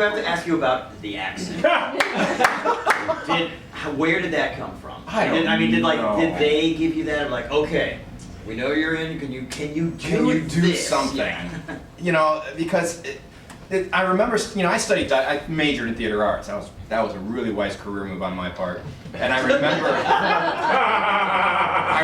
have to ask you about the accent. Where did that come from? Did they give you that? Like, okay, we know you're in. Can you do this? Something? Yeah. You know, because I remember, you know, I majored in theater arts. That was a really wise career move on my part. And I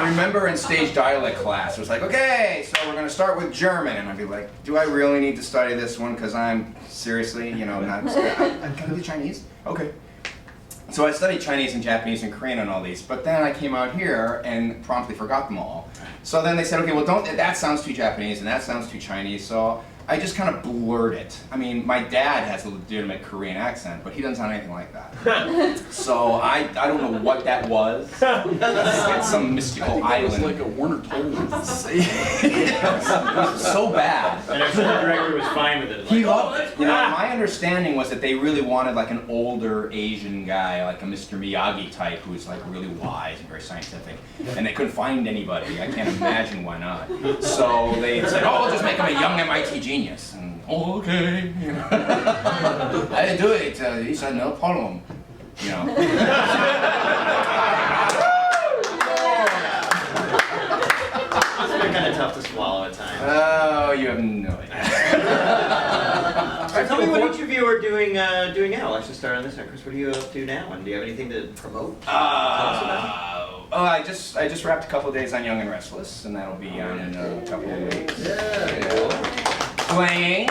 remember in stage dialect class, it was like, okay, so we're gonna start with German, and I'd be like, do I really need to study this one? Because I'm seriously, you know, not. Can I do Chinese? Okay. So I studied Chinese and Japanese and Korean and all these, but then I came out here and promptly forgot them all. So then they said, okay, well, that sounds too Japanese and that sounds too Chinese. So I just kind of blurred it. I mean, my dad has a legitimate Korean accent, but he doesn't sound anything like that. So I don't know what that was. It's some mystical island. It was like a Warner Toll. It was so bad. And I'm sure the director was fine with it. Like, He loved it. You know, my understanding was that they really wanted like an older Asian guy, like a Mr. Miyagi type, who was like really wise and very scientific. And they couldn't find anybody. I can't imagine why not. So they said, oh, we'll just make him a young MIT genius. And, oh, okay. You know. I didn't do it. He said, no problem. You know. It's been kind of tough to swallow at times. Oh, you have no idea. Tell me what each of you are doing now. Let's just start on this one. Chris, what are you up to now? And do you have anything to promote? I just wrapped a couple of days on Young and Restless, and that'll be on in a couple of weeks. Playing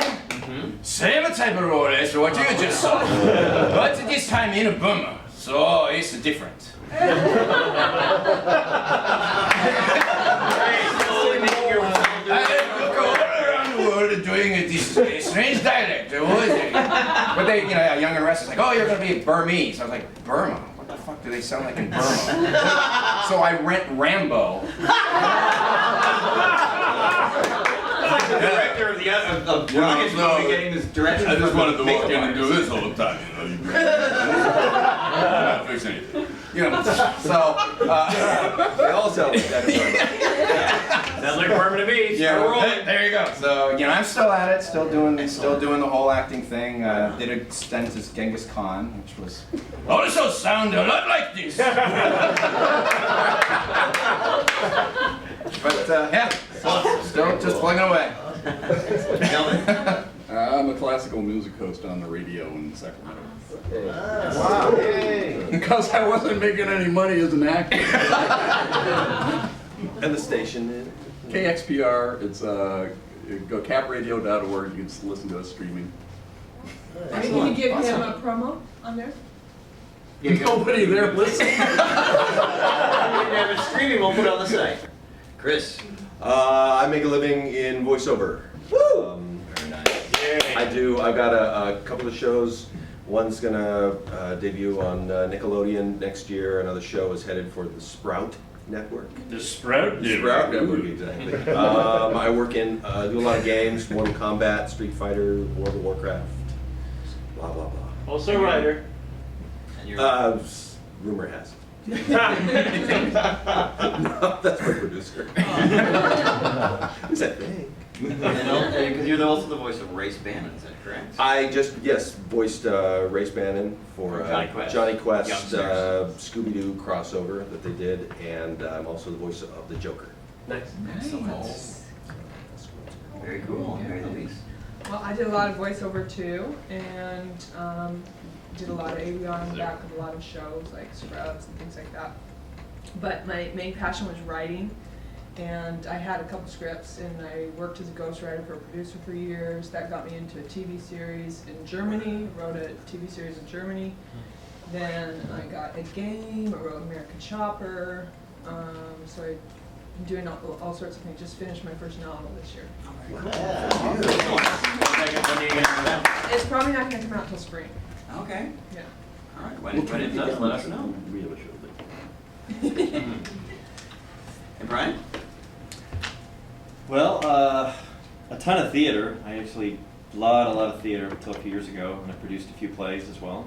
same type of role as what you just saw, but this time in a Burma, so it's different. Doing this strange dialect. But they, you know, Young and Restless, like, oh, you're going to be Burmese. I was like, Burma? What the fuck do they sound like in Burma? So I rent Rambo. The director of the movie getting this direction. I just wanted to walk in and do this all the time, you know. Not fix anything. You know, so They all sound like that. Sounds like Burma to me. yeah, there you go. So you know, I'm still at it, still doing the whole acting thing. Did a stint as Genghis Khan, which was also sound a lot like this. But yeah, still just plugging away. I'm a classical music host on the radio in Sacramento. Wow. Because I wasn't making any money as an actor. And the station. KXPR, it's go capradio.org, you can just listen to us streaming. Can you give him a promo on there? Nobody there listening. Have it streaming, we'll put it on the site. Chris. I make a living in voiceover. Woo! Very nice. I've got a couple of shows. One's gonna debut on Nickelodeon next year. Another show is headed for the Sprout Network. The Sprout? Sprout Network, exactly. I work in, do a lot of games, Mortal Kombat, Street Fighter, World of Warcraft, blah, blah, blah. Also a writer. And you're Rumor has it. No, that's my producer. Who's that thing? because you're also the voice of Race Bannon, is that correct? I voiced Race Bannon for Johnny Quest Scooby-Doo crossover that they did, and I'm also the voice of the Joker. Nice. Very cool, very the least. Well, I did a lot of voiceover too, and did a lot of AV on the back of a lot of shows like Sprouts and things like that. But my main passion was writing, and I had a couple scripts, and I worked as a ghostwriter for a producer for years. That got me into a TV series in Germany, wrote a TV series in Germany. Then I got a game, I wrote American Chopper, so I'm doing all sorts of things. Just finished my first novel this year. It's probably not going to come out till spring. Okay. Yeah. All right. When it does, let us know. We have a show there. And Brian? Well, a ton of theater. I actually a lot of theater until a few years ago, and I produced a few plays as well.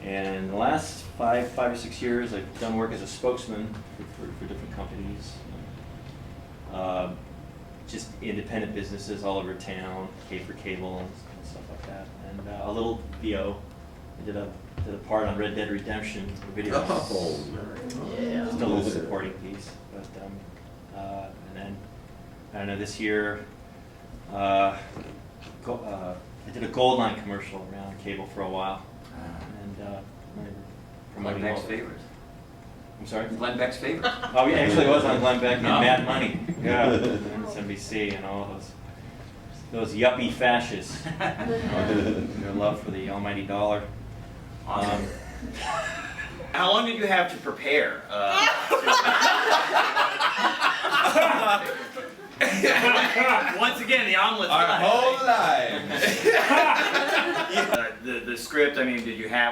And the last five or 6 years, I've done work as a spokesman for different companies. just independent businesses all over town, paid for cable and stuff like that, and a little VO. I did a part on Red Dead Redemption video. Oh, Yeah. Just a little supporting piece, but and then I don't know. This year, I did a Goldline commercial around cable for a while, and Glenn Beck's favorite. I'm sorry. Glenn Beck's favorite. Oh, yeah, actually, it was on Glenn Beck and Mad Money. Yeah, NBC and all those yuppie fascists. Their love for the almighty dollar. Awesome. How long did you have to prepare? Once again, the omelet's Our left. whole lives. The script, I mean,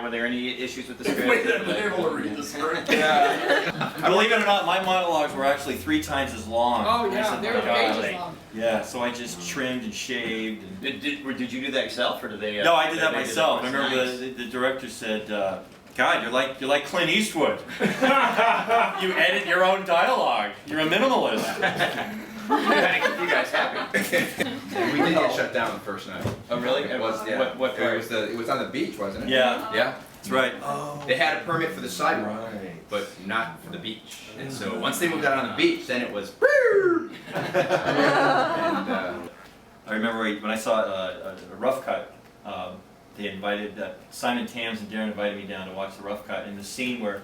were there any issues with the script? Wait, I've been able to read the script. Yeah. Believe it or not, my monologues were actually 3 times as long. Oh I yeah, said, they "My were God." pages long. Yeah, so I just trimmed and shaved. And Did you do that yourself, or did they? no, I did that they myself. I Nice. remember the director said, "God, you're like Clint Eastwood. You edit your own dialogue. You're a minimalist." Trying to keep you guys happy. We did get shut down the first night. Oh, really? It was, yeah. What It was on the beach, wasn't it? Yeah, Yeah. that's right. They had a permit for the sidewalk, Right. but not for the beach. And so once they moved out on the beach, then it was. And I remember when I saw a Rough Cut, they invited, Simon Tams and Darren invited me down to watch the Rough Cut. In the scene where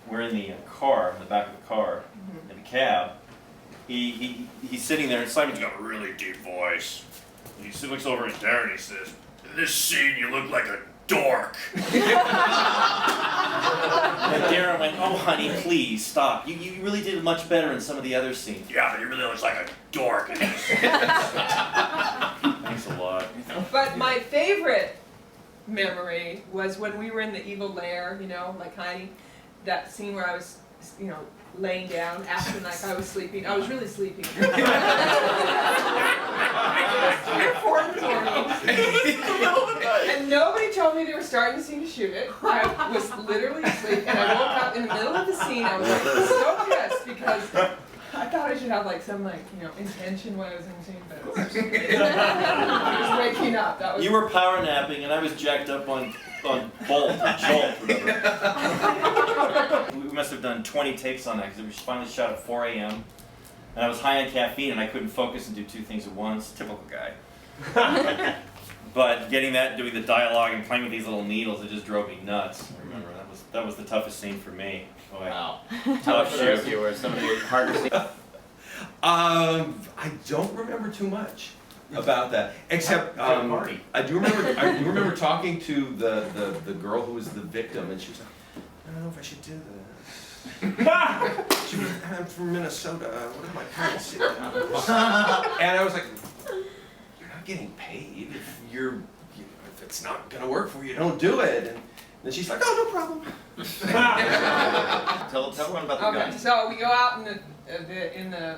we're in the car, in the back of the car, in the cab, he's sitting there and Simon's got a really deep voice. He looks over at Darren and he says, "In this scene you look like a dork." And Darren went, "Oh honey, please stop. You really did much better in some of the other scenes." "Yeah, but you really look like a dork in this." Thanks a lot. But my favorite memory was when we were in the evil lair, you know, like hiding. That scene where I was, you know, laying down, acting like I was sleeping. I was really sleeping. 3 or 4 in the morning. And nobody told me they were starting the scene to shoot it. I was literally asleep, and I woke up in the middle of the scene. I was like so pissed because I thought I should have like some intention when I was in the scene, but it was just waking up. That was. You were power napping and I was jacked up on Jolt, whatever. We must have done 20 takes on that because it was finally shot at 4 a.m. and I was high on caffeine and I couldn't focus and do 2 things at once. Typical guy. But getting that, doing the dialogue and playing with these little needles, it just drove me nuts. I remember that was the toughest scene for me. Boy. Wow. Tell us for you were some of the harder scenes. I don't remember too much about that, except Marty. I do remember talking to the girl who was the victim, and she was like, "I don't know if I should do this." She was, "I'm from Minnesota. What did my parents say?" And I was like, "You're not getting paid if it's not gonna work for you, don't do it." And then she's like, "Oh, no problem." Tell everyone about the Okay, gun. so we go out in the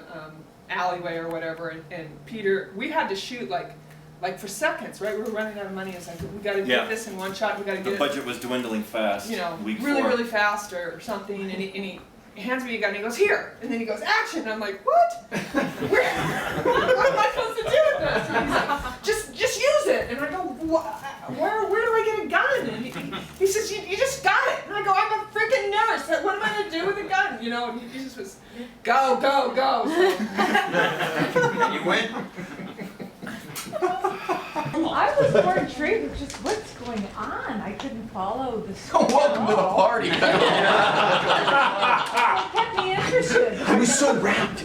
alleyway or whatever, and Peter, we had to shoot like for seconds, right? We were running out of money. It's like we got to Yeah. get this in one shot. We got to The get budget was dwindling fast. it, you know, week really 4. really fast or something. And he hands me a gun. And he goes here, and then he goes action. And I'm like, what? What am I supposed to do with this? And he's like, just use it. And I go, where do I get a gun? And he says, you just got it. And I go, I'm a freaking nurse. What am I gonna do with a gun? You know, and he just was, go. So, And you went. I was more intrigued with just what's going on. I couldn't follow the story. Welcome to the party. It kept me interested. It was so round.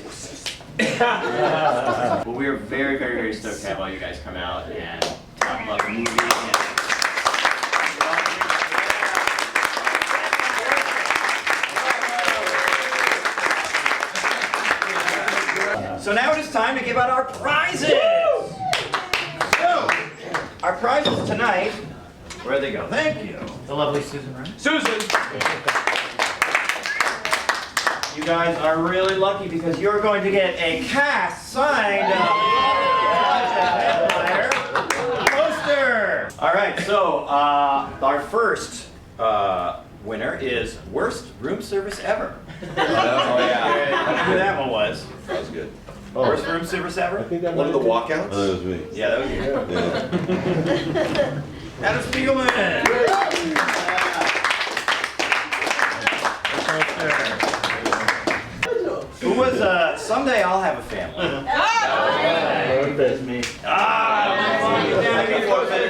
Well, we are very, very, very stoked to have all you guys come out and talk about the movie. So now it is time to give out our prizes. So, our prizes tonight, where'd they go? Thank you. The lovely Susan Ryan. Susan! You guys are really lucky because you're going to get a cast signed poster. All right, so our first winner is worst room service ever. Oh yeah. Who that one was. That was good. First room super saver? One of the walkouts? That was me. Yeah, that was you. Yeah. Adam Spiegelman. Who was someday I'll have a family. That's me. It's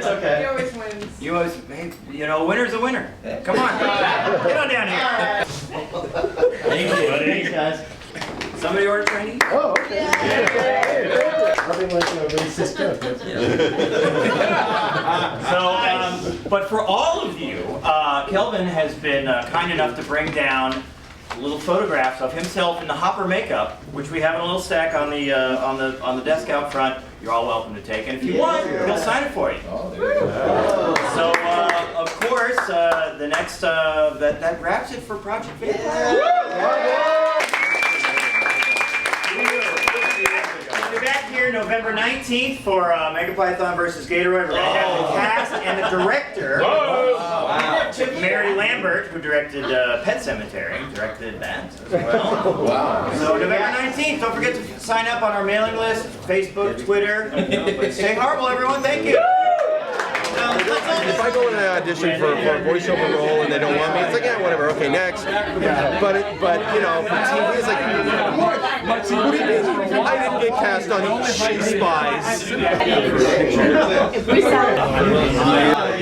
He okay. always wins. You always, hey, you know, winner's a winner. Come on, get on down here. Thank you. Thanks, guys. Somebody order Chinese? Oh, okay. Nothing like a racist joke. So, but for all of you, Kelvin has been kind enough to bring down little photographs of himself in the Hopper makeup, which we have in a little stack on the desk out front. You're all welcome to take, and if you want, he'll sign it for you. Oh, there you go. So, of course, the next that wraps it for Project Vaporwave. We'll be back here November 19th for Megapython versus Gatoroid. We're going to have the cast and the director, Mary Lambert, who directed Pet Sematary, directed that as well. Wow. So November 19th, don't forget to sign up on our mailing list, Facebook, Twitter. Stay horrible, everyone. Thank you. If I go in an audition for a voiceover role and they don't want me, it's like, yeah, whatever, okay, next. But you know, for TV, it's like, what do you mean? I didn't get cast on She Spies.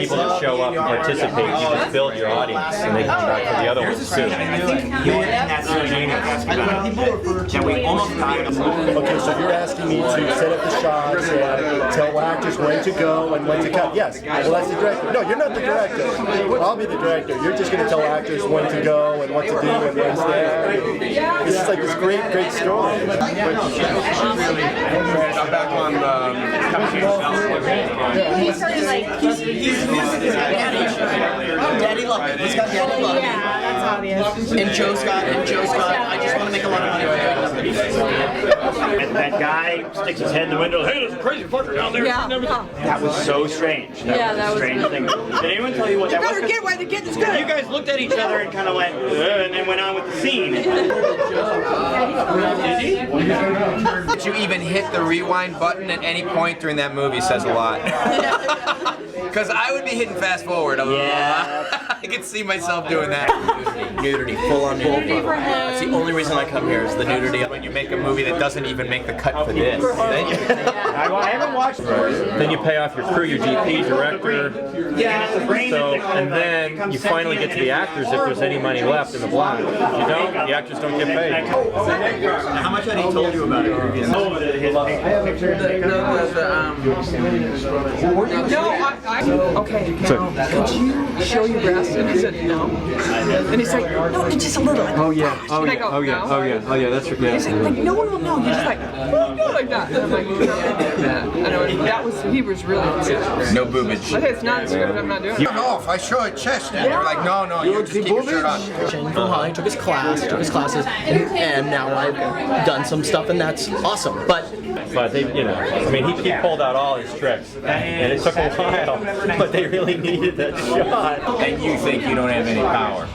People that show up and participate, you just build your audience and they come back for the other ones too. I think you were in that scene that we almost died of. Okay, so you're asking me to set up the shots and tell actors when to go and when to cut. Yes, well that's the director. No, you're not the director. I'll be the director. You're just going to tell actors when to go and what to do and when to stay. This is like this great story. I'm back on He's sort of like, Daddy Love It. He's got Daddy Love It. yeah, that's obvious. And Joe's got it. I just want to make a lot of money. And that guy sticks his head in the window. Hey, there's a crazy fucker down there. Yeah. That was so strange. Yeah, that was strange thing. Did anyone tell you what that was? Better get while the kid is You good. guys looked at each other and kind of went, and then went on with the scene. That you even hit the rewind button at any point during that movie says a lot. Because I would be hitting fast forward a lot. Yeah. I could see myself doing that. Nudity, full on nudity. That's the only reason I come here is the nudity. When you make a movie that doesn't even make the cut for this, then you... I haven't watched it. Then you pay off your crew, your DP, director. Yeah, it's the brain So, that and then you finally get to the actors if there's any money left in the black. If you don't, the actors don't get paid. How much had he told you about it previously? Oh, his picture and makeup? Okay, could you show your breast? And I said, no. And he's like, no, just a little. Oh yeah, oh yeah, oh yeah, that's your He's like, no, no, no. You're just like, oh, no, like that. And I'm like, yeah. I know, that was, he was really upset. No boobage. I said, it's not scripted, I'm not doing it. Oh, if I show a chest, and they're like, no, you just keep your shirt on. From Holly, took his classes, and now I've done some stuff, and that's awesome. But they, you know, I mean, he pulled out all his tricks, and it took a while, but they really needed that shot. And you think you don't have any power.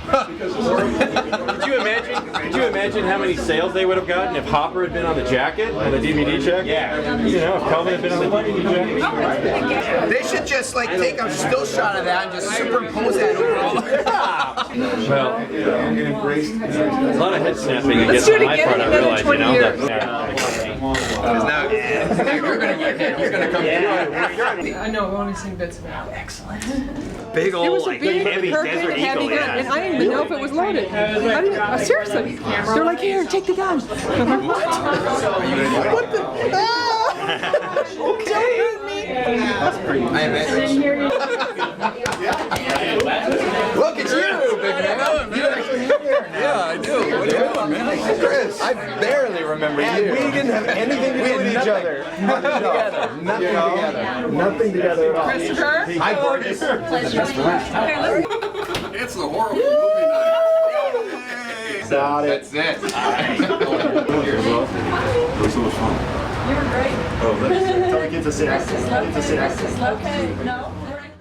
Could you imagine how many sales they would have gotten if Hopper had been on the jacket and the DVD check? Yeah. You know, if Kelvin had been on the DVD jacket. They should just like take a still shot of that and just superimpose that over all. Well, a lot of head snapping against my part, I realize, you know. Because now you're gonna get hit. He's gonna come through. I know, I've only seen bits of it. Excellent. Big It old, was a like, big, heavy perfect, desert heavy eagle, gun, and I didn't even know if it was loaded. Seriously. They're like, here, take the gun. I'm like, what? What the? Don't hurt me. I bet. Look at you, big man. You actually have hair now. Yeah, I do. What are you doing, man? Chris, I barely remember you. We didn't have anything to do with each other. Nothing together. Nothing together. Nothing together at all. Christopher? Hi, Borges. It's the horrible movie night. Got it. That's it. It was so much fun. You were great. Oh, thanks. Tell the kids to sit. Okay, no.